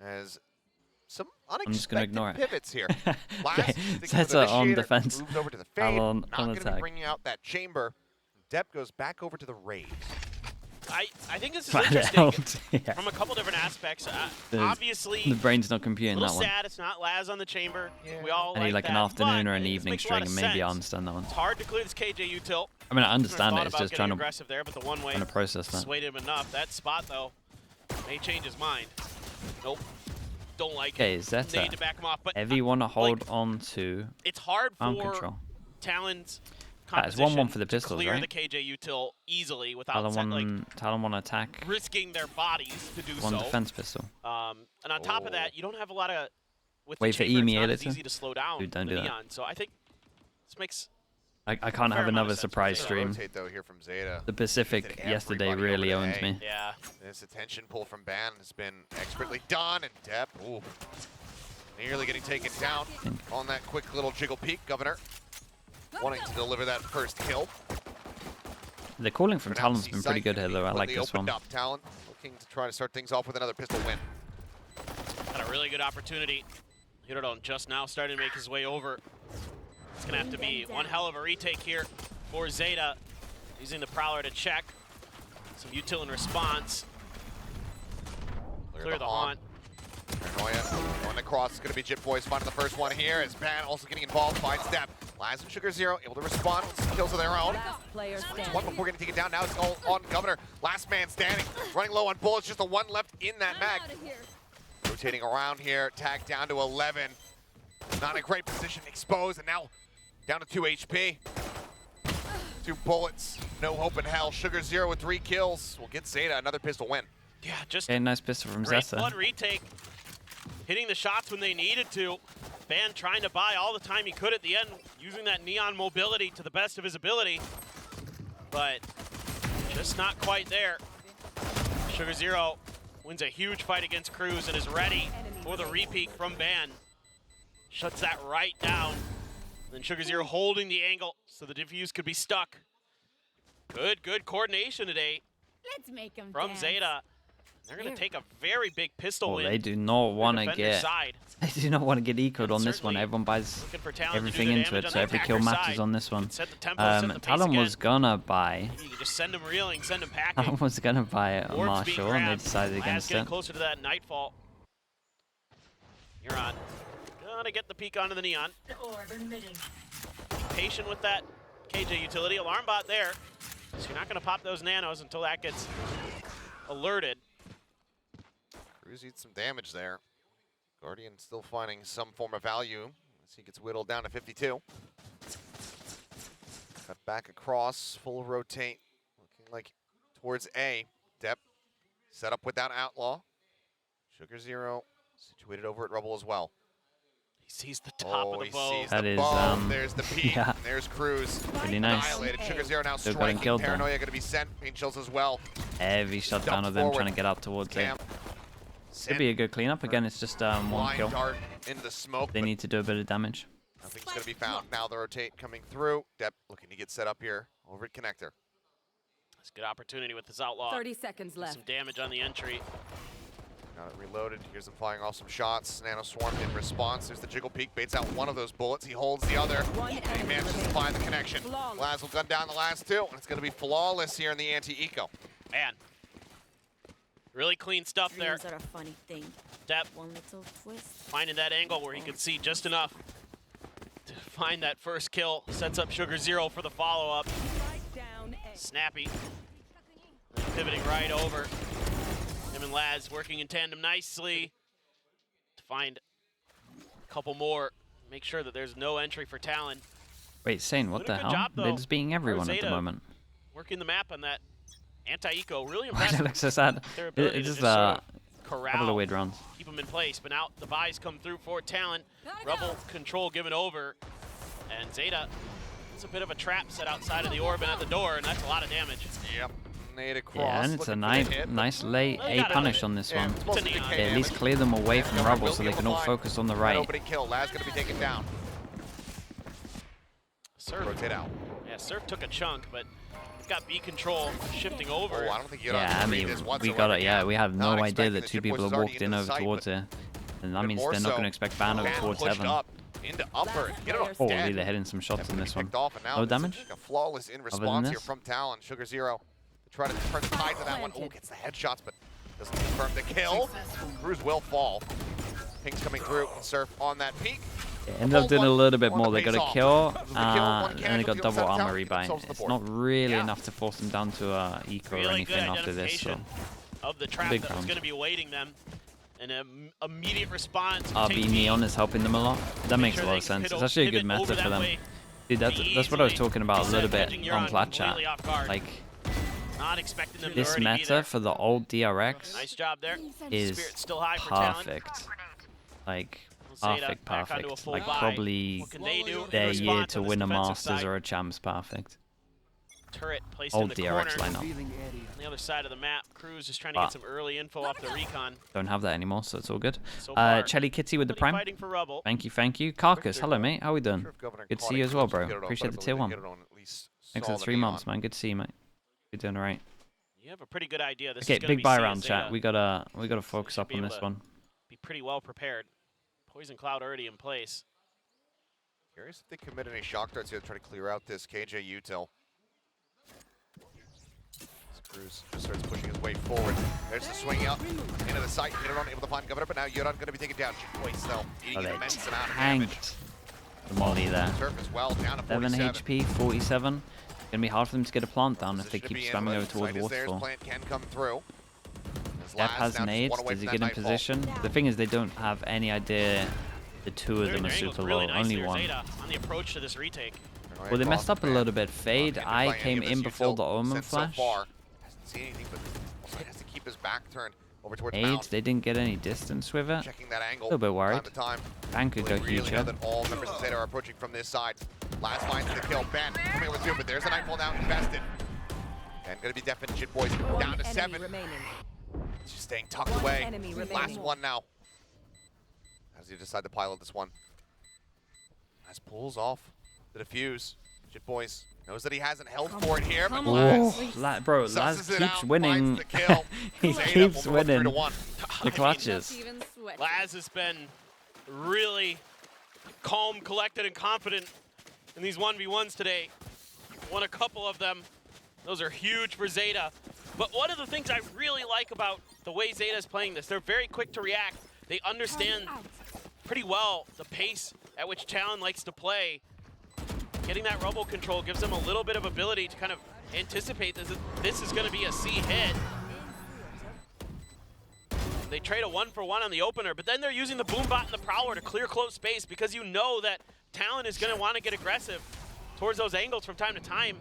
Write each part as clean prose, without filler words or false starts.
As some I'm just gonna unexpected ignore it. pivots here. Okay, ZETA on defense, moves over to the fade. TALON on Not going to be attack. bringing out that chamber. Depp goes back over to the raid. I think this is But it interesting helped, yeah. from a couple different aspects. The Obviously, brain's not a computing little that one. sad it's not Laz on the chamber. Yeah. We all I need like that, an afternoon but or an this evening makes a lot string, of and maybe I sense. understand that one. It's hard to clear this KJ util. I mean, I understand it. Thought It's about just getting trying to aggressive there, but the one way process that. swayed him enough. That spot though may change his mind. Nope. Don't like Okay, it. ZETA. Need to back him off, but Heavy want to hold on to it's hard arm for control. Talon's It's composition 1-1 for the to pistols, clear right? the KJ util easily without Talon want to attack. risking their bodies to do One so. defense pistol. And on top of that, you don't have a lot of with Wait the for chamber, it's EME not as editor. easy to slow down Dude, don't the do that. neon. So I think this makes I can't fair have amount of another sense surprise for stream. Rotate though here from ZETA. The Pacific Did yesterday everybody really over to owns A. me. yeah. This attention pull from Ban has been expertly done, and Depp, ooh, nearly getting taken down on that quick little jiggle peek. Governor wanting to deliver that first kill. The calling from But now Talon's see been pretty Sight good here, though. I like completely this one. opened up. Talon looking to try to start things off with another pistol win. Had a really good opportunity. Hirodon just now starting to make his way over. It's gonna have to be one hell of a retake here for ZETA. Using the Prowler to check. Some util in response. Clear the haunt. Paranoia going across. It's going to be Jip Boys finding the first one here. As Ban also getting involved. Finds Depp. Laz and Sugar Zero able to respond with some kills of their own. It's one before getting taken down. Now it's all on Governor. Last man standing. Running low on bullets. Just the one left in that mag. Rotating around here. Tag down to 11. Not in a great position. Exposed. And now down to 2 HP. 2 bullets. No hope in hell. Sugar Zero with 3 kills. Will get ZETA another pistol win. Yeah, just Okay, nice pistol from great ZETA. blood retake. Hitting the shots when they needed to. Ban trying to buy all the time he could at the end, using that neon mobility to the best of his ability. But just not quite there. Sugar Zero wins a huge fight against Cruz and is ready for the repeat from Ban. Shuts that right down. Then Sugar Zero holding the angle so the defuse could be stuck. Good coordination today Let's make him from dance. ZETA. They're going to take a very big pistol Oh, win. they do not want to Defender's get. side. They do not want to get ecoed on this one. Certainly Everyone buys looking for Talon to do everything the into damage it, on so the every kill attacker matters side. on this one. Set the tempo, set the pace Talon was again. gonna buy. You can just send him reeling, send him packing. Talon was gonna buy a Orbs being Marshall, and they grabbed. decided Laz against getting it. closer to that nightfall. You're on. Gonna get the peek onto the neon. Patient with that KJ utility. Alarm bot there. So you're not gonna pop those nanos until that gets alerted. Cruz eats some damage there. Guardian still finding some form of value as he gets whittled down to 52. Cut back across, full rotate, looking like towards A. Depp set up with that outlaw. Sugar Zero situated over at Rubble as well. He sees the top of the he bow. sees That the is, bow. There's the peak. yeah. And there's Cruz. Pretty nice. Annihilated. Sugar Zero now Still got him striking. killed, though. Paranoia going to be sent. Pain chills as well. Heavy shutdown of them forward. trying to get out towards it. Cam. Could be a good cleanup. Again, it's just one Blind kill. dart into the smoke. They but need to do a bit of damage. nothing's going to be found. Now the rotate coming through. Depp looking to get set up here over at Connector. It's a good opportunity with this outlaw. 30 seconds Do left. some damage on the entry. Got it reloaded. Here's him firing off some shots. Nano Swarm in response. There's the jiggle peek. Baits out one of those bullets. He holds the other. One And he enemy manages to remaining. find the connection. Flawless. Laz will gun down the last 2. And it's going to be flawless here in the anti-eco. Man. Really clean stuff there. Dreams are a funny thing. Depp One little twist. finding that angle where he could see just enough to find that first kill. Sets up Sugar Zero for the follow-up. Snappy. And pivoting right over. Him and Laz working in tandem nicely to find a couple more. Make sure that there's no entry for Talon. Wait, Sane, what Doing the a good hell? job, They're though. just beating everyone at the ZETA moment. Working the map on that anti-eco. Really Why impressive. they look so sad? Their ability It's to just just sort a of corral, couple of weird runs. keep them in place. But now the buys come through for Talon. Rebel control given over. And ZETA, it's a bit of a trap set outside of the orb and at the door, and that's a lot of damage. Yep. Nade across. Yeah, and it's a looking for the hit. nice late Well, you A gotta punish limit. on this Yeah, one. it's mostly It's a decay neon. Yeah, at least damage. clear them away from Governor Rubble will so be they able can to all find focus on the that right. opening kill. Laz going to be taken down. Surf, Rotate out. yeah, Surf took a chunk, but got B control shifting over. Oh, I don't think you Yeah, I mean, we got it. Yeah, we had no Not idea expecting that the two Jit Boys people was have already walked into in the over site, towards but it. And that even means more they're not so, going to expect Banner Ban towards pushed heaven. up into upper. Get it on Holy, dead. they're hitting some shots in this one. Picked off, and now No it's damage? a flawless in than response here this? from Talon. Sugar Zero to try to turn the tide to that one. Oh, gets the headshots, but doesn't confirm the kill. Cruz will fall. Ping's coming through. Can surf on that peak. They ended up doing a little bit more. They got a Face kill, off. and then they got double armor Get rebuy. themselves the It's board. not really Yeah. enough to force them down to eco or Really good anything after this. So identification of the trap Big that was round. going to be awaiting them. An immediate response. RB Take B, Neon is helping them a lot. That makes sure a lot they of can sense. It's actually a good pivot over meta for that them. way Dude, that's what I was easily. talking about a little bit Catching on Euron Plat Chat. completely off guard. Like, Not expecting them to this already be meta there. for the old DRX Nice job there. is Spirit's still high for Talon. perfect. Like, ZETA perfect, back onto a perfect. full Like, buy. probably What can they do in their year response to on this win a defensive Masters side? or a Champs perfect. Turret placed in Old the DRX corner. lineup. On the other side of the map, Cruz is trying to But- get some early info off the recon. Don't have that anymore, so it's all good. So far, Chelly Kitty with the nobody Prime. fighting for rubble. Thank you, thank you. Carcass, hello mate, how we doing? Sure if Governor Good to caught see it, you as well, Cruz would bro. get it on, Appreciate but the I tier believe 1. they get it on at least Thanks for saw the the 3 neon. months, man. Good to see you, mate. You're doing alright. You have a pretty good idea. This Okay, is gonna big be buy C round as chat. Zeta. We gotta focus should up be on able this to- one. Be pretty well prepared. Poison Cloud already in place. Curious if they commit any shock darts here to try to clear out this KJ util. Cruz just starts pushing his way forward. There's the swing up into the site. Yuron able to find Governor, but now Yuron going to be taken down. Voice though, eating Oh, an they immense amount of damage. tanked the molly there. Surf as well, down to 7 47. HP, 47. Gonna be hard for them to get a plant down if they Position to keep be in, spamming but over towards site is theirs, waterfall. Plant can come through. As Depp Laz has now just nades. one away Does he from get that in nightfall. position? The thing is, they don't have any idea the two of them are Their angle's super really low. nice Only here, one. Zeta, on the approach to this retake. Right Well, they across messed up the a map. little bit. Fade, Can't I defy any came of this in before util the Omen sent so flash. far. Hasn't seen anything, but also has to keep his back turned over towards AIDS, Mount. they didn't get any distance with it. Checking that angle. A little bit worried. Time to time. Bang could go Really huge know here. that all members of Zeta are approaching from this side. Last finds the kill. Ben coming over two, but there's a nightfall now invested. And gonna be deafened. Jit Boys down to 7. He's just staying tucked away. enemy Last remaining. one now. How does he decide to pilot this one? As pulls off the defuse. Jit Boys knows that he hasn't held for it here, but Come Laz Oh, bro, Laz susses it out, keeps finds winning. the kill. He Zeta keeps will move up 3 to winning 1. the clutches. Even sweat. Laz has been really calm, collected, and confident in these 1v1s today. Won a couple of them. Those are huge for Zeta. But one of the things I really like about the way Zeta is playing this, they're very quick to react. They understand pretty well the pace at which Talon likes to play. Getting that rubble control gives them a little bit of ability to kind of anticipate this is going to be a C hit. They trade a 1-for-1 on the opener, but then they're using the Boombot and the Prowler to clear close space because you know that Talon is going to want to get aggressive towards those angles from time to time.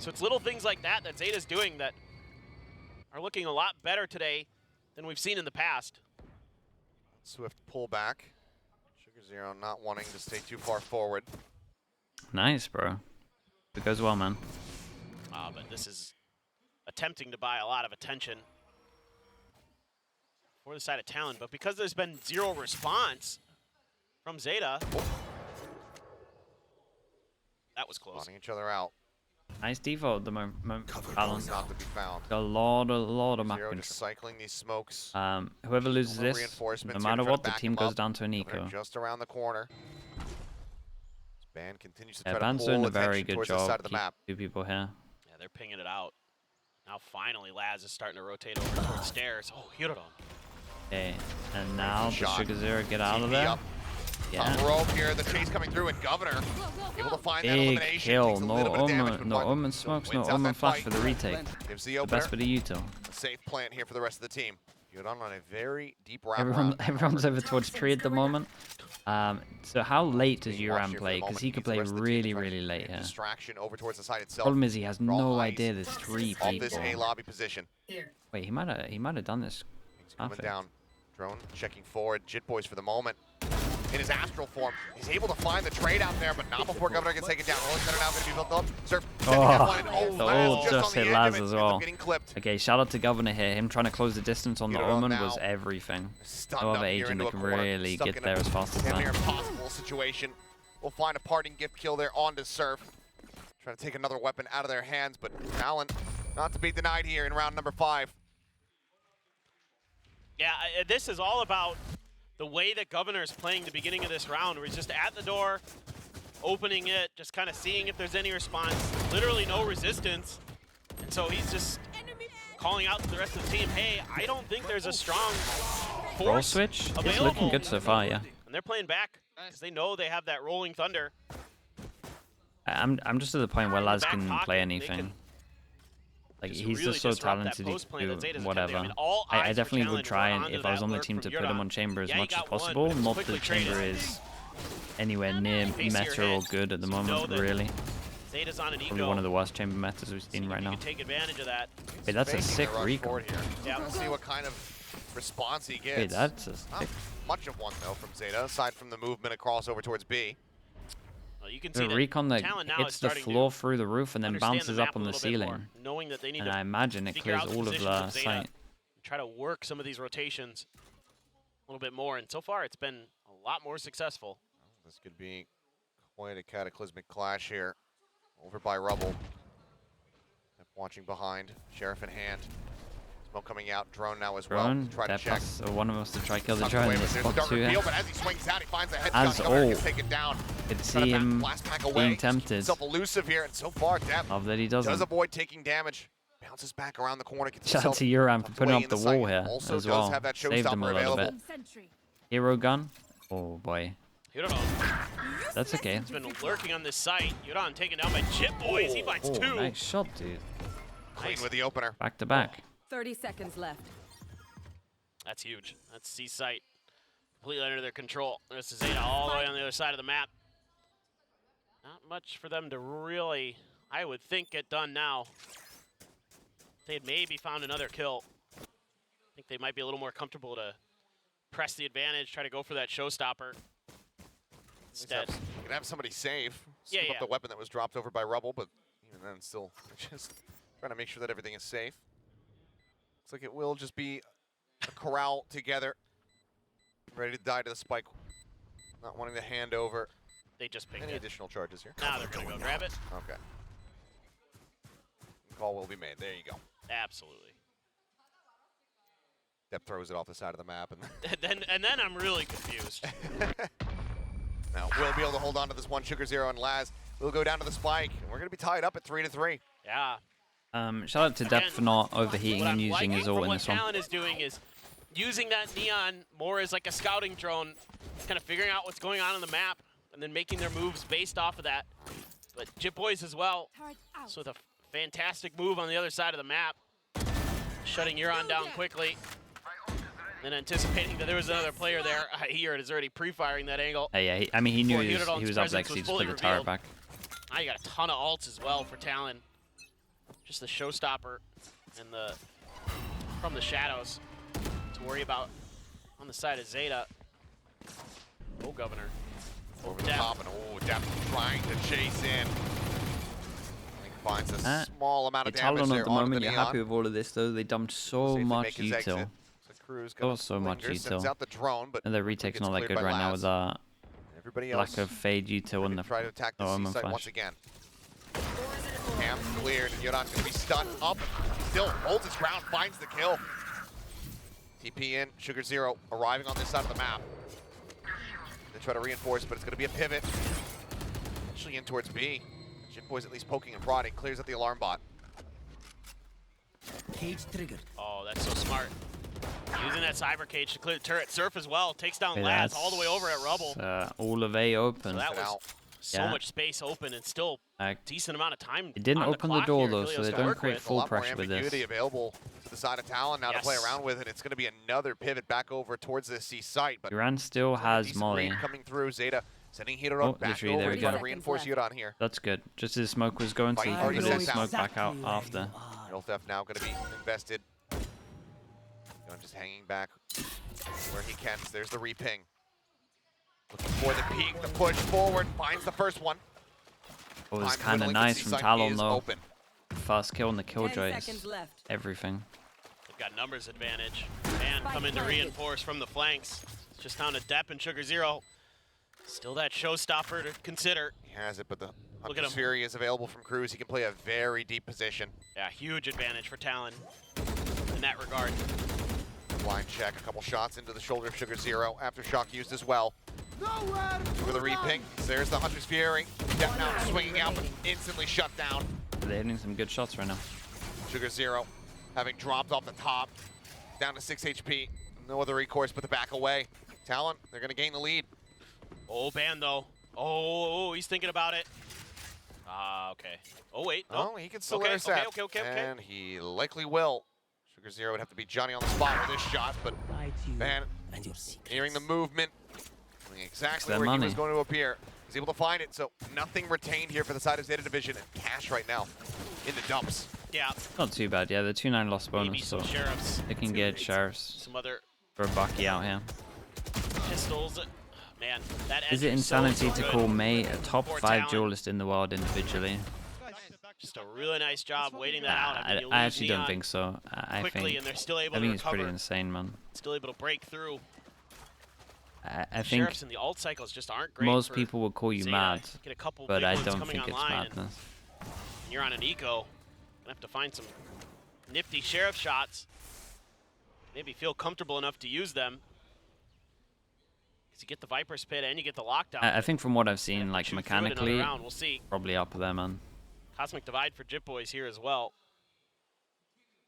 So it's little things like that that Zeta's doing that are looking a lot better today than we've seen in the past. Swift pullback. Sugar Zero not wanting to stay too far forward. Nice, bro. It goes well, man. But this is attempting to buy a lot of attention for the side of Talon. But because there's been zero response from Zeta, that was close. Spawning each other out. Nice default at the moment. Talon. Not to be found. Got a lot of map Zero control. just cycling these smokes. Whoever loses No this, reinforcements no here to matter try to what, the back team him goes up. down to an Governor eco. just around the corner. This band continues to Yeah, try to Band's pull doing a attention very good towards the side job. of the Keep map. 2 people here. Yeah, they're pinging it out. Now finally, Laz is starting to rotate over towards stairs. Oh, Hirodon. Okay, and now the shot. Sugar Zero get out of TP there. up. On the Yeah. rope here, the chase coming through, and Governor able to find that Big elimination. kill. Takes a No little bit of damage, Omen, but no finally Omen smokes, no wins out Omen that flash fight. for the retake. Gives the The opener best for the util. a safe plant here for the rest of the team. You're on a very deep wrap Everyone's over towards tree at the moment. So how late does Being watched Uram here for play? the Because moment. he Needs could the play rest of the team to really, try to really late create here. Distraction over towards the site itself. Problem is he has Draw no eyes idea there's 3 Off this A people. lobby position. Wait, he might have done this. He's coming Perfect. down. Drone checking forward. Jit Boys for the moment. In his astral form, he's able to find the trade out there, but not before Governor gets taken down. Rolling center now going to be built up. Surf sending that one, and the Laz ult just just on hit the edge of Laz it, as ends up well. getting clipped. Okay, shout out to Governor here. Him trying to close the distance on the Hirodon Omen now was everything. Stunned No up other here agent into that a can corner, really stuck get in there a as fast as damn that. near impossible situation. We'll find a parting gift kill there on to Surf. Trying to take another weapon out of their hands, but Talon not to be denied here in round number 5. Yeah, this is all about the way that Governor's playing the beginning of this round, where he's just at the door, opening it, just kind of seeing if there's any response. Literally no resistance. And so he's just calling out to the rest of the team, hey, I don't think there's a strong force Roll switch? It's available. looking good so far, yeah. And they're playing back because they know they have that rolling thunder. I'm just at the point where Laz Back can pocket, play they anything. can Like, just he's really just so disrupt that talented, he post play can that do Zeta's attempting. whatever. I mean, all I eyes definitely for would Challenge try were and, onto if I was that on the lurk team, from to put him Yuran. on chamber as Yeah, he much as got one, possible. but it's Not that quickly chamber traded. is anywhere near Face to your meta or head. good at the So you know moment, that really. Zeta's on an ego. Probably one of the worst chamber metas we've See seen if right you now. can take advantage of that. Wait, that's a Faking sick the rush recon. forward here. Yeah. Let's see what kind of response he gets. Wait, that's a Not sick. much of one, though, from Zeta, aside from the movement across over towards B. Well, you can see The that recon that Talon now hits is the starting floor to through the roof and then understand bounces the up map on a the little bit more, ceiling. knowing that they need And to I imagine it figure clears out the all of positions the of Zeta, sight. try to work some of these rotations a little bit more. And so far, it's been a lot more successful. This could be quite a cataclysmic clash here. Over by Rubble. Watching behind, Sheriff in hand. Smoke coming out, drone now as well. Drone, Try to that check. plus one of us to try kill the Tucked drone away, in but this there's a spot dark too. reveal, but as he swings out, he finds a As headshot. Governor all, gets taken down. Could Trying see to him blast pack away. being tempted. Himself elusive here, and so far, Depp Love that he does doesn't. avoid taking damage. Bounces back around the corner. Gets Shout out himself to Yuran for tucked putting away up in the sight. wall here Also as does well. have that Saved him a showstopper little available. bit. Hero gun? Oh boy. You don't know. That's okay. He's been lurking on this site. Yuran taken down by Chip Boys. He finds Oh, two. nice shot, dude. Clean with the opener. Back to back. 30 seconds left. That's huge. That's C site completely under their control. There's Zeta all the way on the other side of the map. Not much for them to really, I would think, get done now. If they had maybe found another kill, I think they might be a little more comfortable to press the advantage, try to go for that showstopper. Instead, You can have somebody save. Yeah, Scoop up yeah. the weapon that was dropped over by Rubble, but even then, still just trying to make sure that everything is safe. Looks like it will just be a corral together. Ready to die to the spike. Not wanting to hand over they just picked any it. additional charges here. Now they're going to go grab it. Okay. Call will be made. There you go. Absolutely. Depp throws it off the side of the map. And And then I'm really confused. now we'll be able to hold on to this one. Sugar Zero and Laz will go down to the spike. And we're going to be tied up at 3-3. Yeah. Shout out to Depp for not overheating What and I'm using liking his from ult in what this one. Talon is doing is using that neon more as like a scouting drone, kind of figuring out what's going on the map, and then making their moves based off of that. But Jip Boys as well, so with a fantastic move on the other side of the map, shutting Yuran down quickly, then anticipating that there was another player there. Here it is already pre-firing that angle. Yeah, I mean, he knew Before he Unidon's was up there presence because he was just fully put the turret revealed. back. Now you got a ton of ults as well for Talon. Just the showstopper and the from the shadows to worry about on the side of Zeta. Oh, Governor. Over the top, and Depp trying to chase in. Finds a small amount of damage Talon there at the onto moment, the you're neon. happy with all of this though. They dumped so Safely much make his exit. util. So Cruz gonna So much linger, sends util. out the drone, but And their retake's gets not that cleared good by right now Laz. with that Everybody else lack of fade util and to the try to attack the Omen C site flash. once again. Cam cleared, and Yodon's going to be stunned up. Still holds his ground, finds the kill. TP in, Sugar Zero arriving on this side of the map. They try to reinforce, but it's going to be a pivot. Actually in towards B. Jip Boy's at least poking and prodding, clears up the alarm bot. Cage triggered. Oh, that's so smart. Using that cyber cage to clear the turret. Surf as well, takes down Yeah, Laz all the way over at Rubble. all of A open. So that It was out. so Yeah. much space open and still decent amount of time. It didn't on open the clock door here though, Achilles so they to don't work create with. A full lot more pressure with ambiguity this. available to the side of Talon now to play Yes. around with, and it's going to be another pivot back over towards the C site. But Duran still has decent Molly. read coming through. Zeta sending Hito Oh, back literally, over there to we try go. to reinforce Yudon here. That's good. Just as smoke was going, so Fight he already can put his sent smoke out. back out after. Milthef now going to be invested. Yudon just hanging back where he can. There's the reping. Looking for the peek, the push forward, finds the first one. It was Time kind of dwindling, nice the from C-site Talon is though. open. First kill on the 10 killjoys. seconds left. Everything. They've got numbers advantage. And coming to reinforce from the flanks. It's just down to Depp and Sugar Zero. Still that showstopper to consider. He has it, but the Look at him. Fury is available from Cruz. He can play a very deep position. Yeah, huge advantage for Talon in that regard. Blind check, a couple shots into the shoulder of Sugar Zero. Aftershock used as well. For the reping. There's the Hunter's Fury. Death Mountain swinging out, but instantly shut down. They're hitting some good shots right now. Sugar Zero having dropped off the top. Down to 6 HP. No other recourse but to back away. Talon, they're going to gain the lead. Oh, Ban though. Oh, he's thinking about it. Okay. Oh, wait. No. Oh, he can still Okay, intercept. okay. And he likely will. Sugar Zero would have to be Johnny on the spot with this shot, but Ban hearing the movement, knowing exactly That where he money. was going to appear. He's able to find it, so nothing retained here for the side of Zeta Division. And Cash right now in the dumps. Yeah. Not too bad. Yeah, the 2-9 loss Maybe bonus, some so sheriffs. they can get sheriffs Some other for Bucky out here. pistols. Man, that Is it edge so insanity to good call May a top for 5 Talon. duelist in the world individually? Just a really nice job waiting that out. I mean, you I lose actually don't Neon think so. I quickly, think and they're still able I to think it's pretty recover. insane, man. Still able to break through. I think Sheriffs in the alt cycles just aren't great. most for people would call you Zeta. mad, Get a couple but big I ones don't coming think it's online, and madness. you're on an eco. Gonna have to find some nifty sheriff shots. Maybe feel comfortable enough to use them. Because you get the Viper's Pit and you get the lockdown. I think from what I've seen, like Shoot through it another mechanically, round. We'll see. probably up there, man. Cosmic Divide for Jip Boys here as well.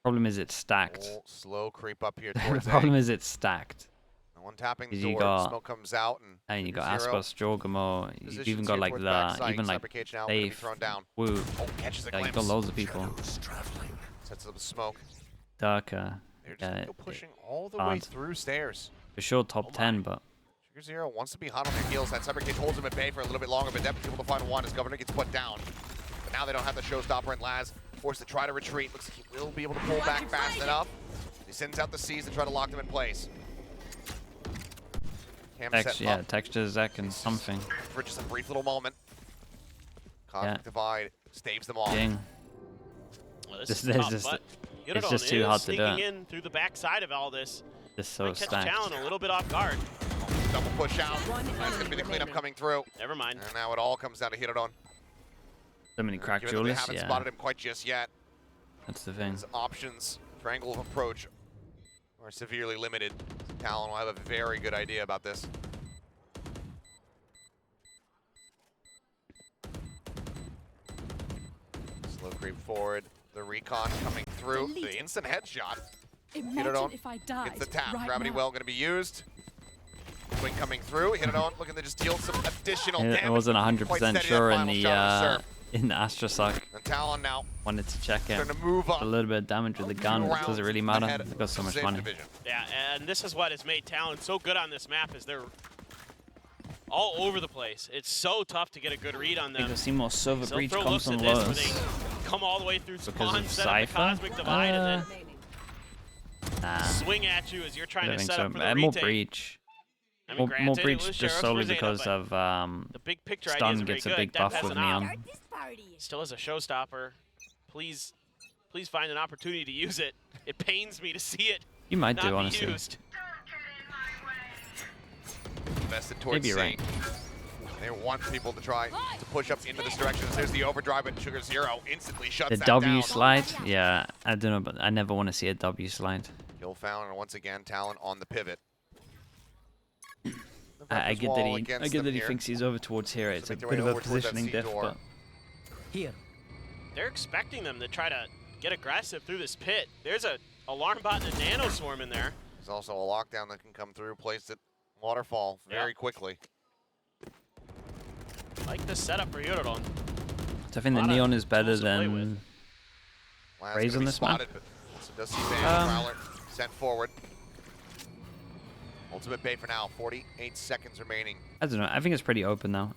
Problem is it's stacked. Oh, slow creep up here The towards problem A. is it's stacked. No one tapping the You door. got- Smoke comes out, and And you Sugar got Zero Aspas, Jorgamo, you've positions even got here like towards the, backside. even like Fabricate now gonna be Safe, thrown down. Woo. Oh, catches the Yeah, you glimpse. got loads of people. Sets up the smoke. Darker. They're just Yeah, still pushing all the way hard. through stairs. for sure top Oh 10, my. but Sugar Zero wants to be hot on their heels. That Cybercage holds him at bay for a little bit longer, but Devin's able to find one as Governor gets put down. But now they don't have the showstopper, and Laz forced to try to retreat. Looks like he will be able to pull back fast enough. He sends out the C's to try to lock them in place. Cam set yeah, up texture, Zek, and something. for just a brief little moment. Cosmic Yeah. Divide staves them off. Ding. Well, This- is there's tough, just- but it's Yudadon just too is hard to do sneaking it. in through the backside of all this. It's so Might catch stacked. Talon a little bit off guard. Double push out. That's going to be the cleanup coming through. Never mind. And now it all comes down to Hiradon. So many crack Given that they duelists, haven't yeah. spotted him quite just yet, That's the thing. his options, triangle of approach, are severely limited. Talon will have a very good idea about this. Slow creep forward. The recon coming through. The instant headshot. Imagine if I died Gets the tap. right Gravity now. well going to be used. Swing coming through. Hiradon looking to just deal some additional I damage. wasn't Quite 100% steady, that sure in final the shot on the serve. in the Astrosuck. And Talon now Wanted to check it. starting to move up. A little bit of damage with the gun, but does it really matter? They've got so much money. Yeah, and this is what has made Talon so good on this map is they're all over the place. It's so tough to get a good read on I think them. I've seen more Silver They'll Breach throw comes looks from at this where Lotus. they come all the way through Because spawn, of set up the Cypher? Cosmic Divide, and then Nah, swing at you as you're I trying don't to think set so. up for the More retake. Breach. I mean, More granted, it Breach was just Sheriffs solely for Zeta, because but of the big picture idea Stun is very gets a good. big Death buff has with an op. Neon. Start this party. Still as a showstopper, please find an opportunity to use it. It pains me to see it You might not do, be honestly. used. Invested towards Maybe you're C. right. They want people to try to push up into this direction. There's the overdrive, but Sugar Zero instantly shuts The that W down. slide? Yeah, I don't know, but I never want to see a W slide. Kill found, and once again, Talon on the pivot. I get that he thinks he's over towards here. It's a make their bit way of a over towards that positioning C diff, door. but Here. They're expecting them to try to get aggressive through this pit. There's a alarm bot and a nano swarm in there. There's also a lockdown that can come through, placed at Waterfall very quickly. Like this setup for Yudadon. so I think the Lot of Neon is better tools to play than with. Laz Raise gonna on be this map? spotted, but also does see Van Um, Prowler sent forward. Ultimate bait for now, 48 seconds remaining. I don't know. I think it's pretty open now.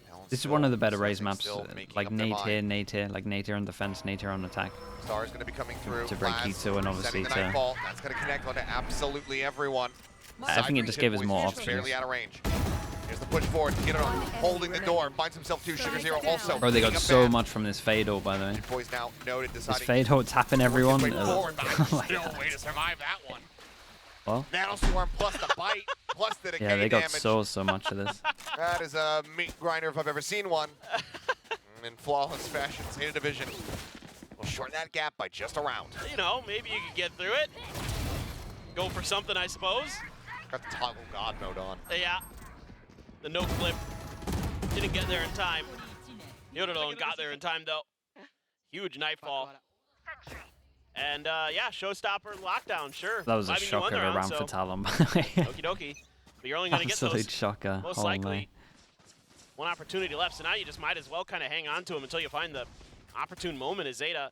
Talon This is still one of the better Raze sensing, maps. still making Like up their Nate here, like Nate here on defense, Nate here on attack. Star is going to be coming through. To break Laz Keto and obviously setting the to- Nightfall. That's going to connect onto absolutely everyone. I think it just gave us more Cyber barely options. out of range. Here's the push forward. Get it on. Holding the door. Finds himself two. Sugar Zero also. Bro, they got being a so fan. much from this fade ult, by the way. Boys now noted This deciding. fade ult tapping everyone. Way forward, but Oh my still God. way to survive that one. Well, Nano Swarm plus the bite plus the decay yeah, they got damage. so much of this. That is a meat grinder if I've ever seen one. In flawless fashion, ZETA Division will shorten that gap by just a round. You know, maybe you could get through it. Go for something, I suppose. Got the toggle god mode on. Yeah. The no flip. Didn't get there in time. Yorodon got there in time, though. Huge nightfall. And, yeah, showstopper lockdown, sure. That was a 5 in shocker one of a round, round so for Talon. Okie dokie. But you're only going to get Absolute those shocker. most Oh likely my. one opportunity left. So now you just might as well kind of hang on to him until you find the opportune moment as ZETA.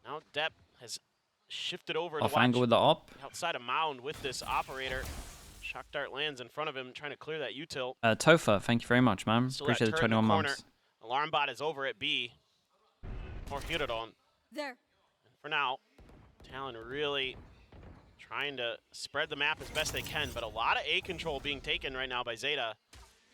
Now Depp has shifted over to Off watch angle with the op. outside of Mound with this operator. Shock dart lands in front of him, trying to clear that util. Tofa, thank you very much, man. Still that Appreciate the turret in 21 corner. months. Alarm bot is over at B. Or Hirodon. There. For now, Talon really trying to spread the map as best they can, but a lot of A control being taken right now by ZETA.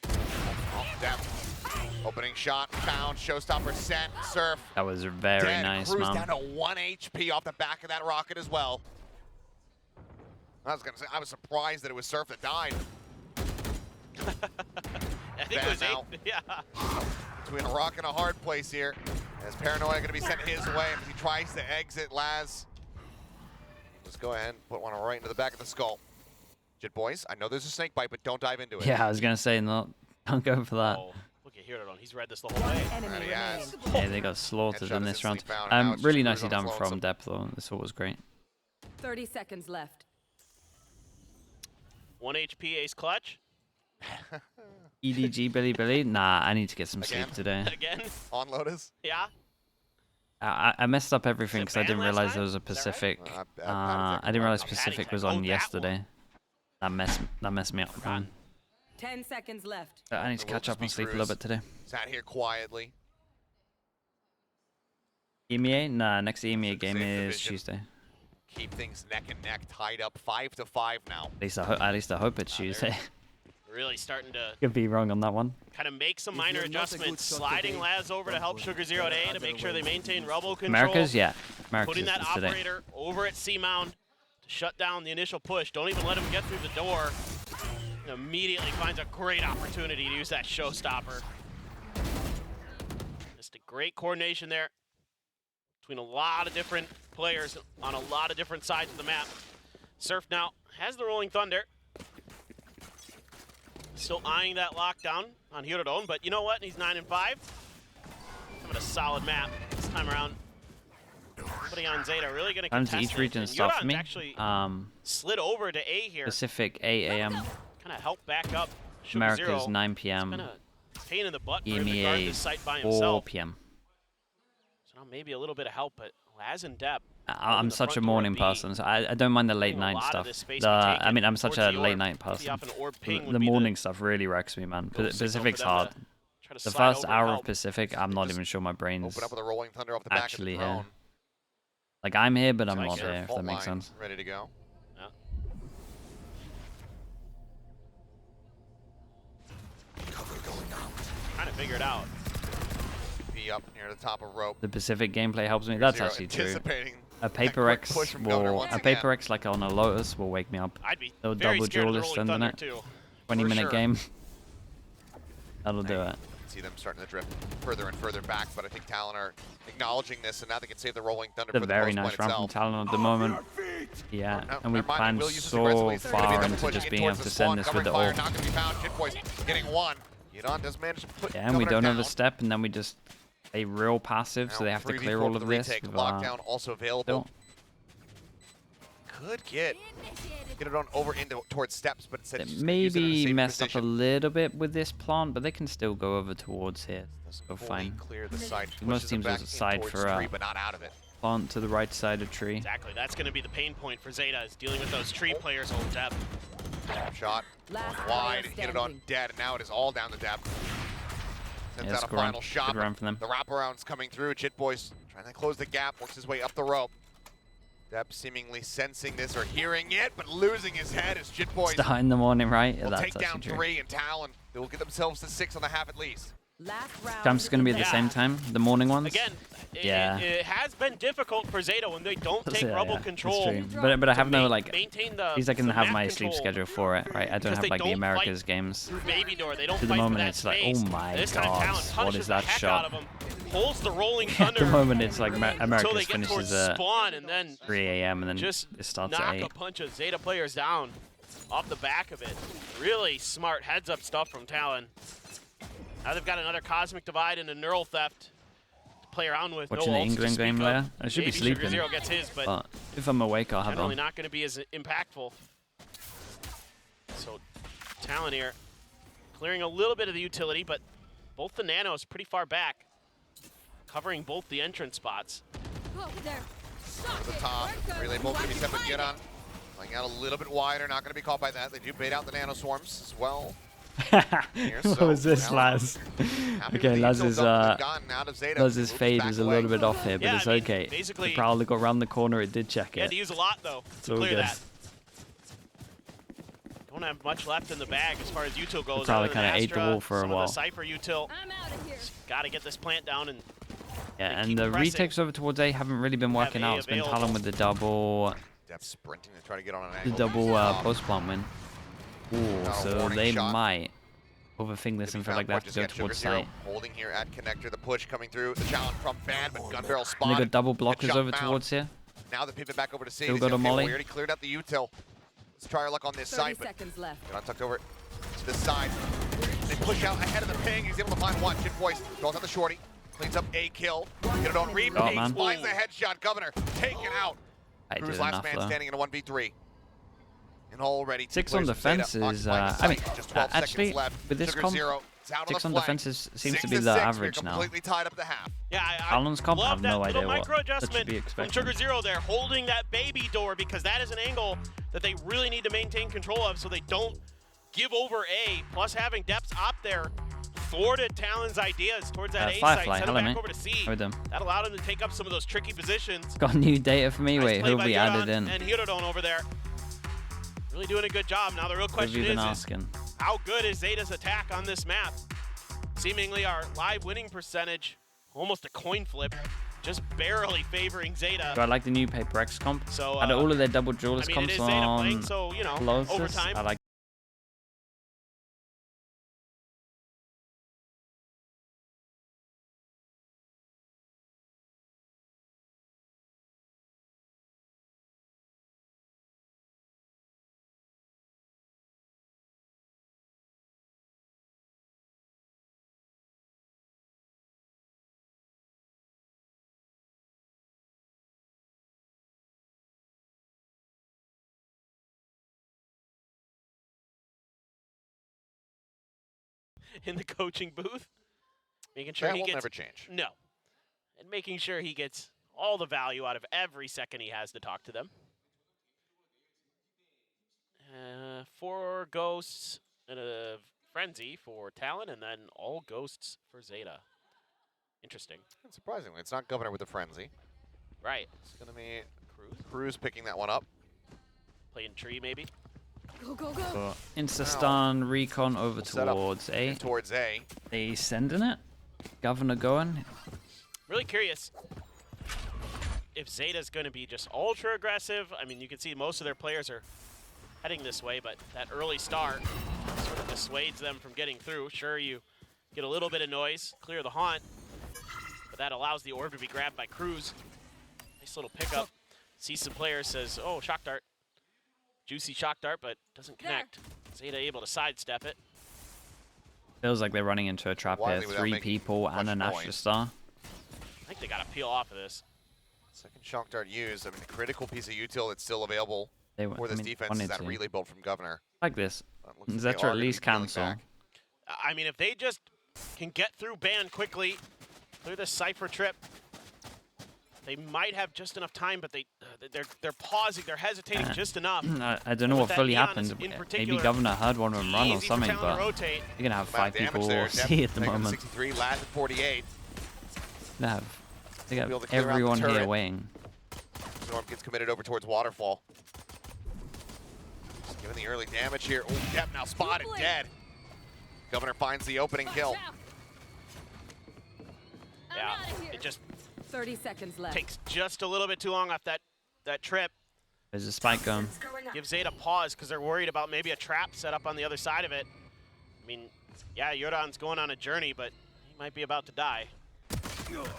Oh, Depp. Opening shot, found, showstopper sent, Surf. That was very Dead. nice, Cruise man. down to 1 HP off the back of that rocket as well. I was gonna say, I was surprised that it was Surf that died. I think it was now. 8. Yeah. Between a rock and a hard place here. As Paranoia gonna be sent his way as he tries to exit Laz. Let's go ahead and put one right into the back of the skull. Jit boys, I know there's a snake bite, but don't dive into it. Yeah, I was gonna say no, don't go for that. Oh, look at Hirodon. He's read this the whole way. Right, he has. Yeah, they got slaughtered Headshot in is this round. instantly found, and now it's Really just nicely Cruise on done its from lonesome. Depth though. This all was great. 30 seconds left. 1 HP ace clutch. EDG Billy. Nah, I need to get some Again? sleep today. Again. On Lotus. Yeah. I messed up everything because I banned didn't last realize time? there was a Is that right? Pacific. Patty I didn't realize Patty Pacific Tech. was Oh, on that yesterday. That messed me up, man. 10 seconds left. I need to There will catch just up on be sleep a little Cruise. bit today. Sat here quietly. EMEA? Nah, next EMEA game Same is division. Tuesday. Keep things neck and neck, tied up 5-5 now. At least I hope it's Tuesday. Really starting to Could be wrong on that one. kind of make some If minor you're not a adjustments. good shot Sliding today, Laz over to help Sugar Zero to A to make sure they maintain rubble control. America's, yeah. America's Putting that is today. operator over at C-Mound to shut down the initial push. Don't even let him get through the door. And immediately finds a great opportunity to use that showstopper. Just a great coordination there between a lot of different players on a lot of different sides of the map. Surf now has the Rolling Thunder. Still eyeing that lockdown on Hirodon, but you know what? He's 9-5. Having a solid map this time around. Putting on ZETA, really going to Times contest each it. region And stuff for Yorodon's me. actually slid over to A here. Pacific 8 a.m. Kind of help back up Sugar America's Zero. 9 It's p.m. been a pain in the butt for him to guard EMEA this site by 4 himself. p.m. So now maybe a little bit of help, but Laz and Depp. I'm such a morning person, so I don't mind the late A night lot of stuff. this space The, be taken I mean, I'm such a towards the late orb. night Maybe person. up an orb ping would The be morning stuff really wrecks me, man. little signal Pacific's for them to hard. try to The slide first over and hour of help. Pacific, I'm not even sure my brain's Open up with a rolling thunder off the back actually of the here. drone. Like, I'm here, but I'm Like not your there, if Fault that makes line sense. Ready to go. Yeah. Trying to figure it out. Be up near the top of rope. The Pacific gameplay helps me. That's Zero actually true. anticipating A that Paper quick X push from Governor will, once a again. Paper X like on a Lotus will wake me up. I'd be They'll very double scared of the duelist Rolling ending Thunder it. too. 20-minute sure. game. That'll do it. See them starting to drift further and further back, but I think Talon are acknowledging this, and now they can save the rolling thunder It's for a the very post nice point round from itself. Talon at the moment. Yeah, No, and we never mind, planned will use this so aggressively. It's gonna be far them into pushing just in being able towards to the send spawn. this with the Covering orb. fire, not gonna be found. Jit Boys getting one. Yudon does manage to put Yeah, and we Governor don't down. overstep, and then we just stay real passive, so Now they have to 3v4 clear all for of the this. retake. with, Lockdown also available. still. Could get it on over into towards steps, but instead It he's gonna use it in a maybe safe messed up a position. little bit with this plant, but they can still go over towards here. Doesn't Go fully fine. clear the side. Most Pushes teams it back will in side towards for tree, but not out of it. Plant to the right side of tree. Exactly. That's going to be the pain point for ZETA is dealing with those tree players on depth. Shot Last going wide, player hit it on standing. dead, and now it is all down the depth. Sends Yeah, out a good run. final shot. Good run from them. The wraparound's coming through. Jit Boys trying to close the gap, works his way up the rope. Depp seemingly sensing this or hearing it, but losing his head as Jit Boys Start in the morning, right? Yeah, will that's take down actually true. 3, and Talon, they will get themselves to 6 on the half at least. Last round. Jump's going to be at the Yeah. same time, the morning ones. Again, Yeah. it has been difficult for ZETA when they don't take Yeah, Rebel yeah, control. it's true. But I have no, like, maintain the, at least I can the have map my sleep control schedule for it, right? I don't because have, they like, the don't Americas fight games. through Baby Door. They don't To the fight for moment, that it's like, space. oh my This time, God, Talon what punishes is that the heck shot? out of him, pulls the rolling At thunder the moment, it's like until Americas they get towards finishes at spawn, and then 3 a.m. and then just it starts knock at 8. a bunch of ZETA players down off the back of it. Really smart heads-up stuff from Talon. Now they've got another Cosmic Divide and a Neural Theft to play around with. Watching no the ults to England speak game of. later. I should be Maybe Sugar sleeping, Zero gets his, but if I'm awake, I'll have generally on. not going to be as impactful. So Talon here clearing a little bit of the utility, but both the nanos pretty far back, covering both the entrance spots. The top. Relay bolt going to be set with get on. Playing out a little bit wider, not going to be caught by that. They do bait out the nano swarms as well. What was this, Laz? Okay, Laz's Laz's fade was a little bit off here, but Yeah, it's I mean, okay. basically- The Prowler got around the corner, it did check He had it. to use a lot, though, to all clear good. that. Don't have much left in the bag as far as util goes. Prowler other than kinda ate the Astra, wall for a some while. of the Cypher util. I'm out of here. Got to get this plant down and Yeah, keep and the pressing. retakes over towards A haven't really been working A out. It's been available. Talon with the double Depth sprinting to try to get on an the angle. double post plant win. Ooh, Got a so warning they shot. might overthink this and feel like they have to go towards site. Holding here at connector, the push coming through, the challenge from Ban, but gun barrel And spotted. they got double blockers Headshot over found. towards here. Now the pivot back over to Still Sadie. got a molly. We already cleared out the util. Let's try our luck on this 30 side, but seconds left. got tucked over to the side. They push out ahead of the ping. He's able to find one. Jit Voice draws out the shorty. Cleans up a kill. Get it on repeat. Oh, man. Finds the headshot. Governor taken out. I did Cruz last enough man though. standing in a 1v3. And already 6 on defense is, I mean, actually, with this comp, 6 on defense seems to be the average now. Completely tied up the half. yeah, Talon's comp, I love have that no little idea what micro that should adjustment be from expected. Sugar Zero there, holding that baby door because that is an angle that they really need to maintain control of so they don't give over A. Plus having depths op there thwarted Talon's ideas towards that A site, Firefly, sent him hello back mate. over to C. How we doing? That allowed him to take up some of those tricky positions. Got new data for me. Nice Wait, play who by have we Giron added in? and Hirodon over there. Really doing a good job. Now the real What have question you been is asking? how good is ZETA's attack on this map? Seemingly our live winning percentage, almost a coin flip, just barely favoring ZETA. Do I like the new Paper X comp? So, Out of all of their double I duelist mean, it comps is ZETA playing, on so, you know, Lotus, overtime. I like. in the coaching booth, making sure That he will gets never change. no, and making sure he gets all the value out of every second he has to talk to them. 4 ghosts and a frenzy for Talon, and then all ghosts for ZETA. Interesting, And surprisingly, it's not Governor with the frenzy. right? It's going to be Cruz picking that one up. Playing tree maybe. Go, go, go. So, Insta-stun recon over Set up towards A. Towards A. They sending it. Governor going. Really curious if ZETA's going to be just ultra aggressive. I mean, you can see most of their players are heading this way, but that early start sort of dissuades them from getting through. Sure, you get a little bit of noise, clear the haunt, but that allows the orb to be grabbed by Cruz. Nice little pickup. Sees some players, says, oh, shock dart. Juicy shock dart, but doesn't connect. ZETA able to sidestep it. Feels like they're running into a trap here. Widely without 3 making people and much an noise. Astra Star. I think they got to peel off of this. Second shock dart used. I mean, the critical piece of util that's still available They for this defense is wanted that to. relay build from Governor. Like this. Looks like they are Zeta at gonna be least peeling cancel. back. I mean, if they just can get through Ban quickly, clear this Cypher trip, they might have just enough time, but they're pausing, they're hesitating just enough. I don't know With what that fully Neon happened. in Maybe particular, Governor heard one of them run or Easy for something, Talon to but rotate. you're going to have Amount 5 of damage people there. C at the Depth, moment. 63, Laz at 48. They Be able got to clear out the everyone here turret. weighing. Storm gets committed over towards Waterfall. Just giving the early damage here. Oh, Depp now spotted, dead. Governor finds the opening kill. Yeah, it just 30 seconds left. takes just a little bit too long off that trip. There's a spike going. Give ZETA pause because they're worried about maybe a trap set up on the other side of it. I mean, yeah, Yordan's going on a journey, but he might be about to die.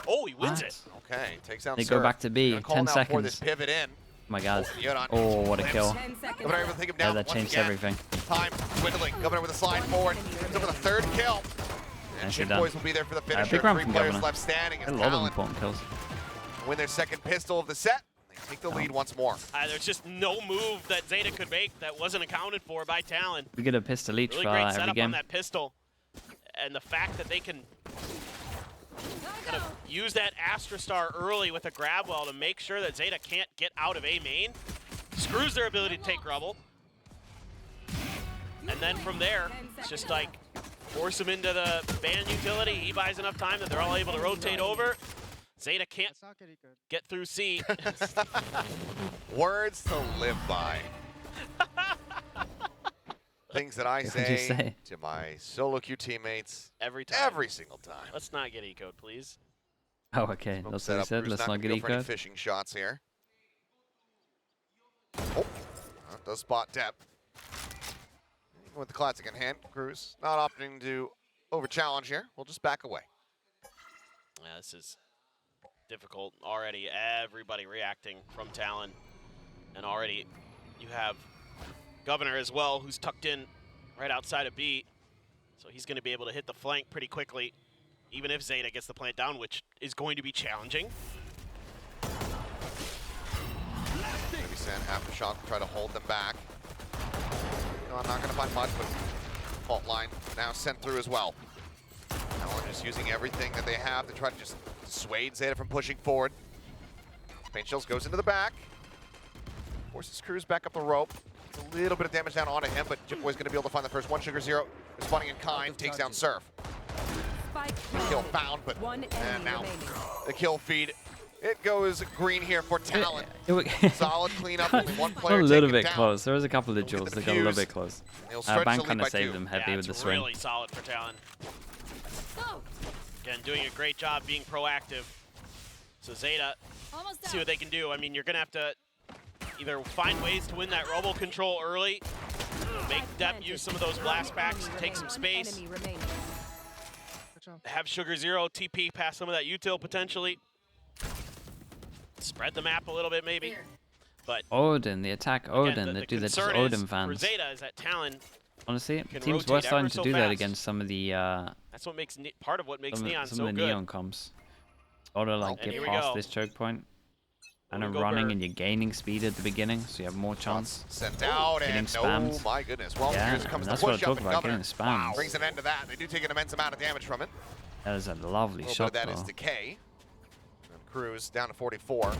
Oh, he wins it. Okay, takes down They go back to B. 10 For seconds. this pivot in. Oh my god. Yordan Oh, what a kill. 10 seconds Governor able left. to take him Yeah, down that once changed again. everything. Time dwindling. Governor with a slide forward. Comes up with a third kill. And Nicely Jit done. Boys will be there for the finisher. Big round 3 from players Governor. left standing. A As lot of Talon important kills. win their second pistol of the set. They take the lead once more. There's just no move that ZETA could make that wasn't accounted for by Talon. We get a pistol each Really for great every setup on game. that pistol. And the fact that they can kind of use that Astra Star early with a grab well to make sure that ZETA can't get out of A main screws their ability to take rubble. And then from there, it's just like force him into the ban utility. He buys enough time that they're all able to rotate over. ZETA can't get through C. Words to live by. Things that I say to my solo queue teammates every time. every single time. Let's not get ecoed, please. Oh, okay. That's what he said. Let's not get gonna go for any ecoed. fishing shots here. Oh, does spot depth. With the classic in hand, Cruz not opting to over challenge here. We'll just back away. Yeah, this is difficult already. Everybody reacting from Talon. And already you have Governor as well, who's tucked in right outside of B. So he's going to be able to hit the flank pretty quickly, even if ZETA gets the plant down, which is going to be challenging. Maybe send Aftershock to try to hold them back. No, I'm not going to find much, but fault line now sent through as well. Talon just using everything that they have to try to just dissuade ZETA from pushing forward. Paint Shells goes into the back. Forces Cruz back up the rope. A little bit of damage down onto him, but Jit Boy's going to be able to find the first one. Sugar Zero responding in kind, takes down Surf. Kill found, but and now the kill feed. It goes green here for Talon. Solid cleanup, only one player a little taken bit down. close. There was a couple of duels that got a little bit close. Ban kind of saved them heavy with the it's swing. really solid for Talon. Again, doing a great job being proactive. So ZETA, see what they can do. I mean, you're going to have to either find ways to win that robo control early, make Depp use some of those blast packs to take some space, have Sugar Zero TP past some of that util potentially, spread the map a little bit maybe. But Odin, the attack Odin, again, that do that just concern Odin for fans. ZETA is that Talon Honestly, can teams rotate were ever starting so to do that fast. against some of the that's what makes part of what makes Neon some so of the good. Neon comps. Auto like And get here we past go. this choke point. And Here are we go, running Bird. and you're gaining speed at the beginning, so you have more chance. Sent out Getting and spammed. oh my goodness. Well, Yeah, here comes the that's what I push up talk and about, Governor getting spammed. brings an end to that. They do take an immense amount of damage from it. That is a lovely A little shot bit of that though. is decay. And Cruz down to 44.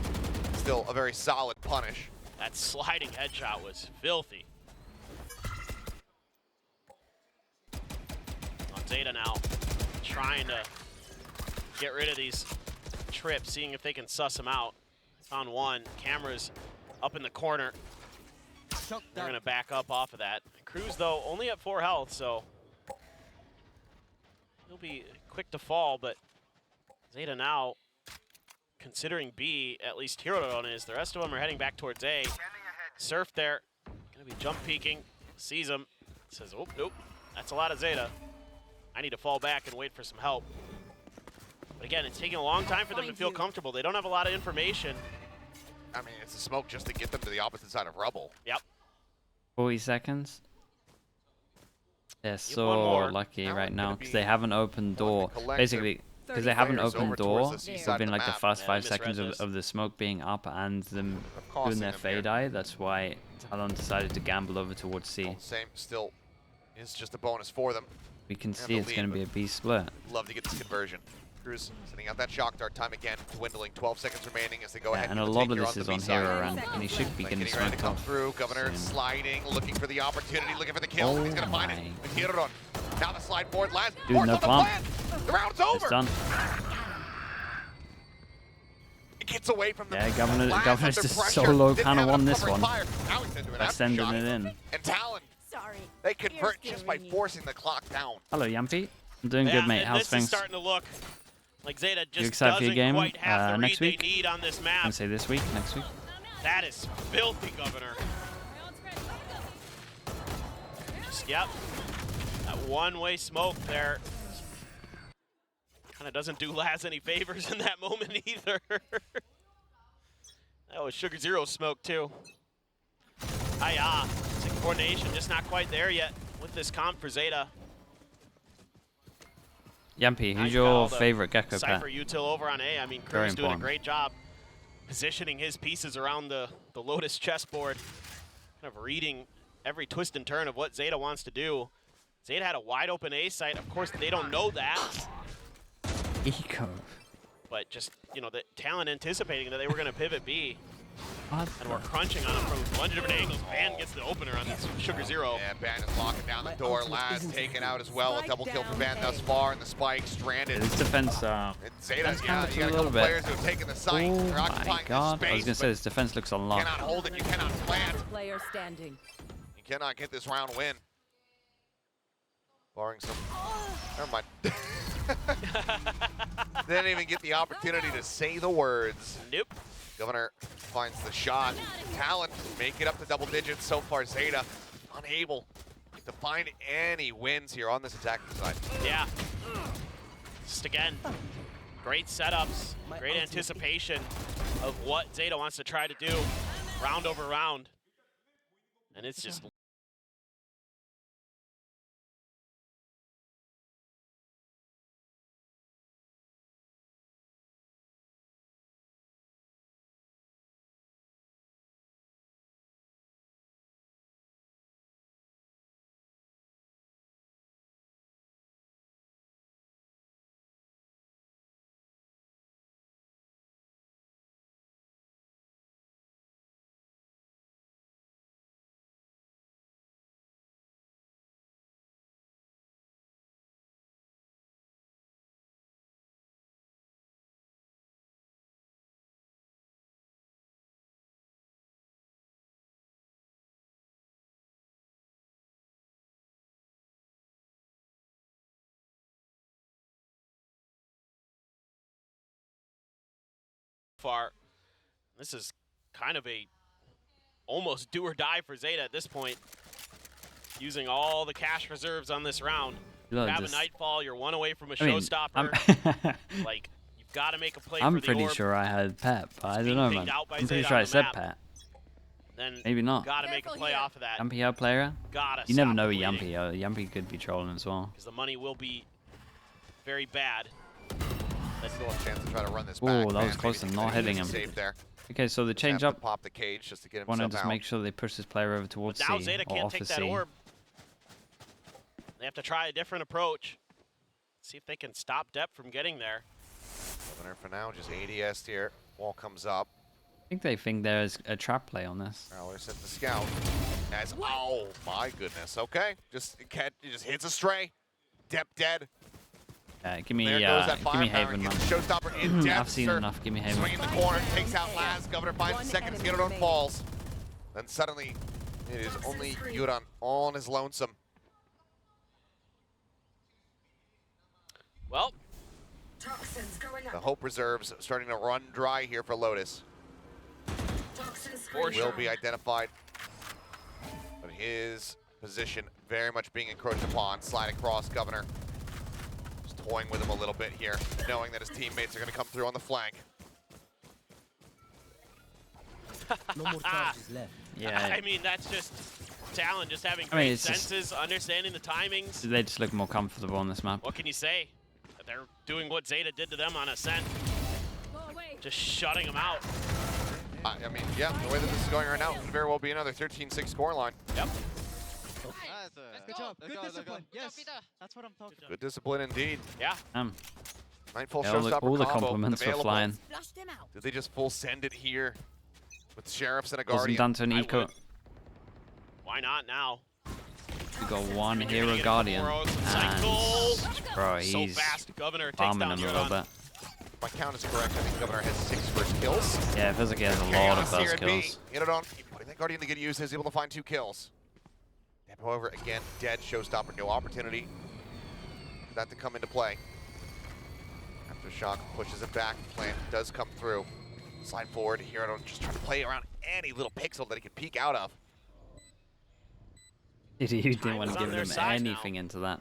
Still a very solid punish. That sliding headshot was filthy. On ZETA now, trying to get rid of these trips, seeing if they can suss them out. Found one. Cameras up in the corner. They're going to back up off of that. Cruz, though, only at 4 health, so he'll be quick to fall, but ZETA now, considering B, at least Hirodon is, the rest of them are heading back towards A. Surf there, going to be jump peeking, sees him, says, oh, nope, that's a lot of ZETA. I need to fall back and wait for some help. But again, it's taking a long time for them to feel comfortable. They don't have a lot of information. I mean, it's a smoke just to get them to the opposite side of rubble. Yep. 40 seconds. They're one so more. lucky Now right it's now gonna because be they have an open door. collective. Basically, because they have an 30 open over door towards the seaside within of like the map. first Yeah, 5 they seconds misread this. of the smoke being up and them costing doing their them here. fade eye. That's why Talon decided to gamble over towards C. Well, same still is just a bonus for them. We can see the it's going lead, to be a B split. Love to get this conversion. Cruz sending out that shock dart, time again dwindling. 12 seconds remaining as they go Yeah, ahead and a the lot take of here this the is B on side. hero and he should be getting Getting ready to smoked come off. through. Governor soon. sliding, looking for the opportunity, looking for the kill. Oh He's going to find it my. with Hirodon. Now the slide forward lands. Dude, Force no on the pump. plan. The round's It's over. done. It gets away from the Yeah, Governor's blast under just pressure. solo Didn't kinda have won enough this covering one fire. Now he's into an by sending aftershock. it in. And Talon, Sorry. they convert You're just by still forcing the clock down. Hello, Yampy. I'm doing Yeah, good, mate. and How's this is things? starting to look Like ZETA You just excited for your doesn't game quite have the read next week? they need on this map. I'm gonna say this week, next week. That is filthy, Governor. Just, yep. That one-way smoke there. Kind of doesn't do Laz any favors in that moment either. That was Sugar Zero smoke too. Sick coordination, just not quite there yet with this comp for ZETA. Yampy, who's your favorite Gecko pet? Cypher util over on A. I mean, Crew's doing a great job positioning his pieces around the Lotus chessboard, kind of reading every twist and turn of what ZETA wants to do. ZETA had a wide open A site. Of course, they don't know that. Eco. But just, you know, the Talon anticipating that they were going to pivot B. What? And we're crunching on him from a bunch of different angles. Ban gets the opener on this Sugar Zero. Yeah, Ban is locking down the door. Laz taken out as well. A double kill for Ban thus far, and the spike stranded. Yeah, this defense, ZETA, yeah, you got a couple players who have taken the site. Oh They're occupying my god, space, I was gonna say this defense looks unlocked. You cannot hold it, you cannot plant. Player standing. You cannot get this round win. Barring some... Never mind. They didn't even get the opportunity to say the words. Nope. Governor finds the shot. Talon make it up to double digits. So far, ZETA unable to find any wins here on this attacking side. Yeah. Just again, great setups, great anticipation of what ZETA wants to try to do round over round. And it's just far. This is kind of a almost do or die for ZETA at this point. Using all the cash reserves on this round. You have a Nightfall, you're one away from a showstopper. Like, you've got to make a play for the orb. I'm pretty sure I had Pet, but I don't know, man. I'm pretty sure I said Pet. Then maybe not. Got to make a play off of that. Yampy out player? You never know with Yampy. Yampy could be trolling as well. Because the money will be very bad. Let's still have a chance to try to run this back. Oh, that was close to not hitting him. There. Okay, so they change up. Pop the cage just to get him Want to just make sure they push this player over towards C. Now ZETA can't take that orb. They have to try a different approach. See if they can stop Depp from getting there. Governor for now, just ADS here. Wall comes up. I think they think there's a trap play on this. Prowler set the scout. As oh my goodness. Okay, just hits a stray. Depp dead. Give me Haven, man. Showstopper in depth. I've seen enough. Give me Haven. Swing in the corner, takes out Laz. Governor finds a second to get it on falls. Then suddenly, it is only Yuran all on his lonesome. Well, the hope reserves starting to run dry here for Lotus. Will be identified, but his position very much being encroached upon. Slide across, Governor. Toying with him a little bit here, knowing that his teammates are going to come through on the flank. No more charges left. Yeah. I mean, that's just Talon just having great senses, understanding the timings. They just look more comfortable on this map. What can you say? They're doing what ZETA did to them on Ascent. Just shutting them out. I mean, yeah, the way that this is going right now could very well be another 13-6 scoreline. Yep. Good job. Good discipline. Yes. That's what I'm talking about. Good discipline indeed. Yeah. Nightfall Showstopper all the combo compliments for flying. Did they just full send it here with Sheriffs and a Wasn't Guardian? done to an eco. Why not now? We got one hero Guardian, and bro, he's so fast. Governor takes bombing down him a little bit. My count is correct. I think Governor has 6 first kills. Yeah, it feels like he has a lot of first kills. Get it on. Putting that Guardian to good use, is able to find 2 kills. However, again, dead. Showstopper, no opportunity for that to come into play. Aftershock pushes it back. Plant does come through. Slide forward. Hero just trying to play around any little pixel that he could peek out of. You didn't want to give them anything into that.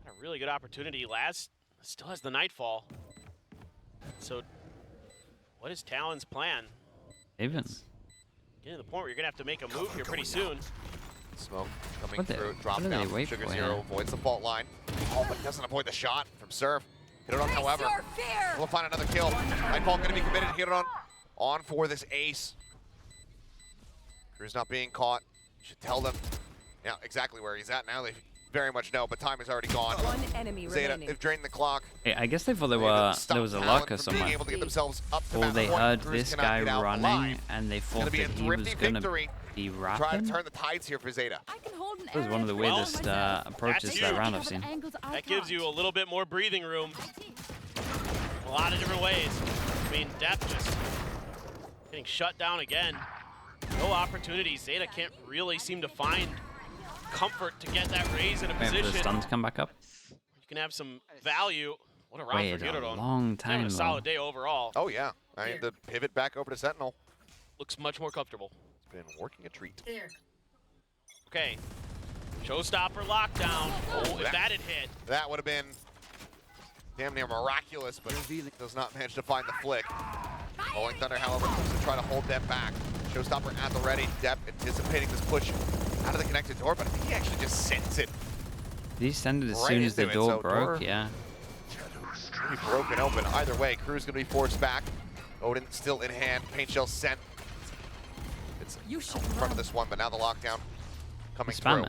A really good opportunity. Laz still has the Nightfall. So, what is Talon's plan? Even. Getting to the point where you're going to have to make a move here pretty soon. Smoke coming through. Drop down. Sugar for, Zero avoids the fault line. Oh, but doesn't avoid the shot from Serve. Hirodon, however, will find another kill. Nightfall going to be committed. Hirodon on for this ace. Crew's not being caught. Should tell them exactly where he's at now. They very much know, but time is already gone. One enemy remaining. They've drained the clock. Hey, I guess they thought there was a locker somewhere. Or they heard this guy running and they thought that he was going to be rapping. Try to turn the tides here for ZETA. That was one of the weirdest approaches that round I've seen. That gives you a little bit more breathing room. A lot of different ways. I mean, Depth just getting shut down again. No opportunities. ZETA can't really seem to find comfort to get that raise in a position. Wait for the stun to come back up. You can have some value. What a round Wait for Hirodon. a long time. Having a solid day overall. Oh yeah, I mean, the pivot back over to Sentinel. Looks much more comfortable. It's been working a treat. Okay. Showstopper lockdown. Oh, if that had hit. That would have been damn near miraculous, but does not manage to find the flick. Rolling Thunder, however, comes to try to hold them back. Showstopper at the ready. Depp anticipating this push out of the connected door, but I think he actually just sends it. Did he send it as soon as the door broke? Yeah. Be broken open. Either way, Crew's going to be forced back. Odin still in hand. Paint shell sent. It's in front of this one, but now the lockdown coming through.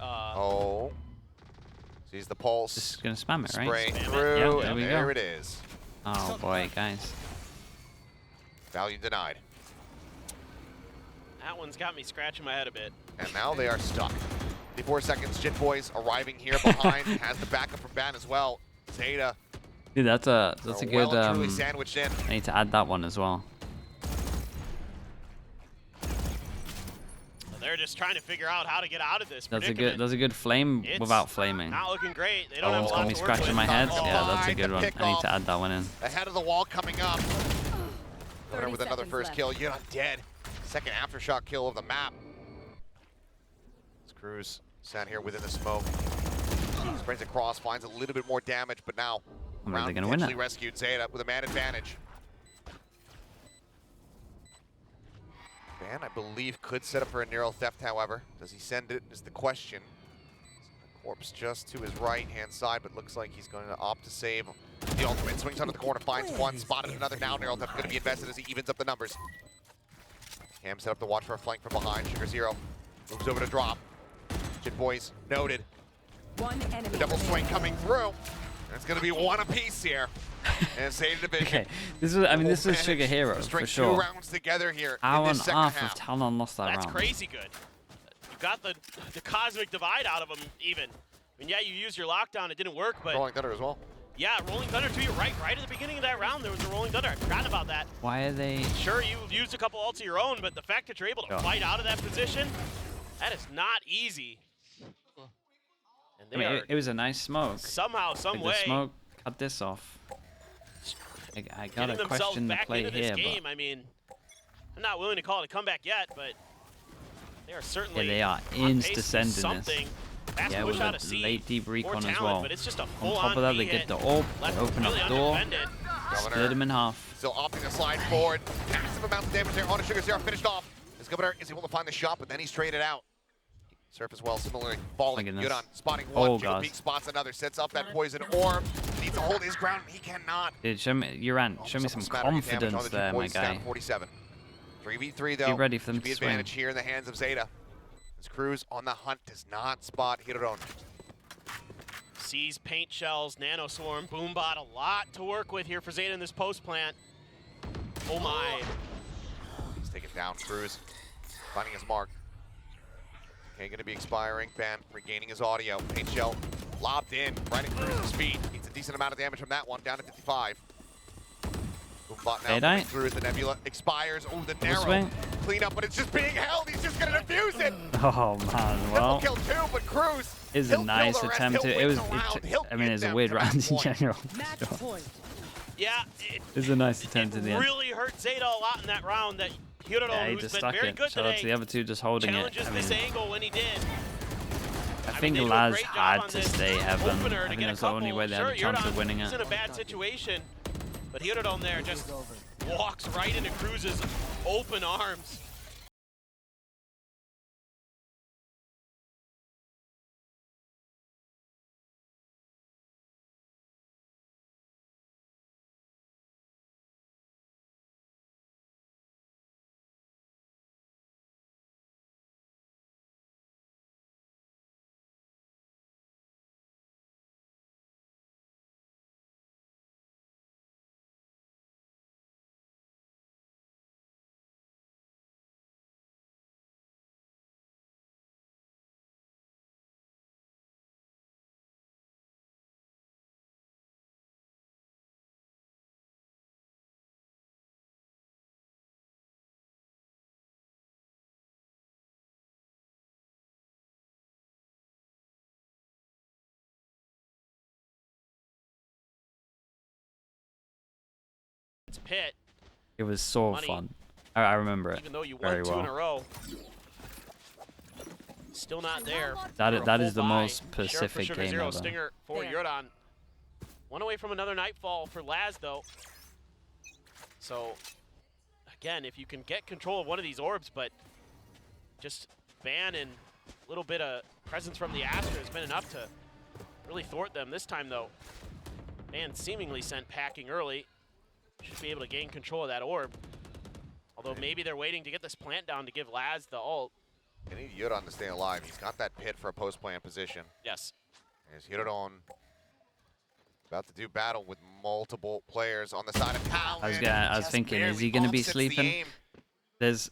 Oh. Sees the pulse. Just going to spam it, right? Spray through, yeah, and there it is. Oh boy, guys. Value denied. That one's got me scratching my head a bit. And now they are stuck. 54 seconds. Jit Boys arriving here behind. Has the backup from Ban as well. ZETA. Dude, that's a good. Truly sandwiched in. I need to add that one as well. They're just trying to figure out how to get out of this. That's a good flame without flaming. Not looking great. They don't have a It's lot got me to work scratching with. my head. Yeah, that's a good one. I need to add that one in. Ahead of the wall coming up. Governor with another first kill. You're not dead. Second aftershock kill of the map. Cruz sat here within the smoke. Sprays across, finds a little bit more damage, but now Round gonna win it. rescued ZETA with a man advantage. Ban, I believe, could set up for a neural theft, however. Does he send it is the question. Corpse just to his right-hand side, but looks like he's going to opt to save the ultimate. Swings under the corner, finds one, spotted another. Now neural theft going to be invested as he evens up the numbers. Cam set up to watch for a flank from behind. Sugar Zero moves over to drop. Jit Boys noted. One enemy. The double swing coming through. And it's going to be one apiece here. And ZETA division. Okay, this was Sugar Hero for sure. 2 rounds together here. How in on this second earth half. if Talon lost that round? That's crazy good. You got the cosmic divide out of him even. I mean, yeah, you used your lockdown. It didn't work, but Rolling Thunder as well. yeah, Rolling Thunder too. You're right. Right at the beginning of that round, there was a Rolling Thunder. I forgot about that. Why are they? Sure, you used a couple ults of your own, but the fact that you're able to fight out of that position, that is not easy. And I mean, it was a nice smoke. Somehow, some way, the smoke cut this off. I gotta question the play here, game. I mean, I'm not willing to call it a comeback yet, but they are certainly. Yeah, they are insta-sending something. this. Yeah, with a late deep recon as well. But it's just a on top of that, they get the orb, they open up the door, split him in half. Still opting to slide forward. Massive amounts of damage there on a Sugar Zero, finished off. As Governor is able to find the shot, but then he's traded out. Surf as well, similarly falling. Good on spotting one. Jiggle Peak spots another, sets up that poison orb. Needs to hold his ground. He cannot. Dude, show me, Uran, show me some confidence there, my guy. 47. 3v3 though. Be ready for them Should be to swing. advantage here in the hands of ZETA. As Cruz on the hunt does not spot Hirodon. Sees paint shells, nano swarm, boombot, a lot to work with here for ZETA in this post plant. Oh my. He's taken down. Cruz finding his mark. Okay, going to be expiring. Ban regaining his audio. Paint shell lobbed in, right at Cruz's feet. Needs a decent amount of damage from that one, down to 55. Boombot now coming through as the Nebula expires. Oh, the narrow clean up, but it's just being held. He's just going to defuse it. Oh man, well. Triple kill 2, but Cruz is a nice attempt to. I mean, it's a weird round in general. Sure. Yeah, it's a nice attempt at the end. Really hurt ZETA a lot in that round. That Hiroto, Yeah, he who's just been stuck very it. good Shout out today, to the other two just holding it. challenges this angle when he did. I think Laz had to stay heaven. I think that's the only way they had a chance of winning it. He's in a bad situation, but Hiroto there just walks right into Cruz's open arms. Pit. It was so fun. I remember it even though you very won 2 well. in a row. Still not there. That is the most Pacific Sugar game Zero ever. Stinger for Jordan. One away from another nightfall for Laz though. So again, if you can get control of one of these orbs, but just ban and a little bit of presence from the Astra has been enough to really thwart them. This time though, ban seemingly sent packing early. Should be able to gain control of that orb. Although maybe they're waiting to get this plant down to give Laz the ult. They need Yudon to stay alive. He's got that pit for a post-plant position. Yes. There's Yudon about to do battle with multiple players on the side of Talon. I was thinking, is he going to be sleeping? It's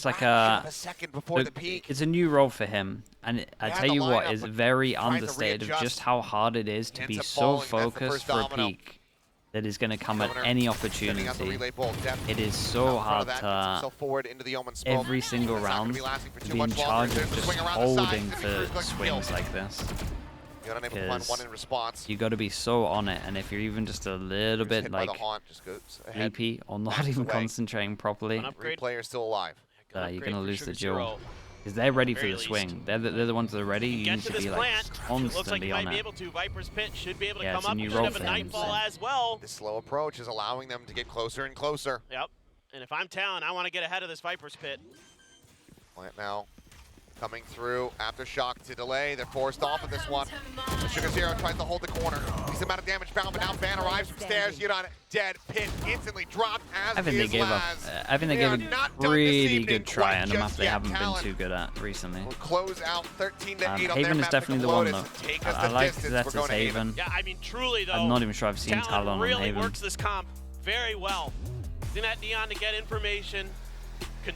like it's a new role for him, and I tell you what, is very understated of just how hard it is to be so focused for a peak that is going to come at any opportunity. It is so hard to every single round to be in charge of just holding for swings like this. You got to be so on it, and if you're even just a little bit like sleepy or not even concentrating properly, Player's still alive. you're gonna lose the duel. Because they're ready for the swing. They're the ones that are ready. You need to be like constantly on it. Viper's Pit should be able to Yeah, come it's a up new and role have a for him, nightfall so. as well. This slow approach is allowing them to get closer and closer. Yep. And if I'm Talon, I want to get ahead of this Viper's Pit. Plant now coming through. Aftershock to delay. They're forced off of this one. Sugar Zero tries to hold the corner. Decent amount of damage bound, but now Ban arrives from stairs. Yudon dead. Pit instantly dropped as I think they gave a pretty good try on a map they haven't been too good at recently. We'll close out 13 to 8 on their Haven is map definitely the Lotus. one though. Take us I the like distance. Zeta's We're going to Haven. Yeah, I mean, truly though, I'm not even sure I've seen Talon Talon on really Haven. works this comp very well. Using that Neon to get information,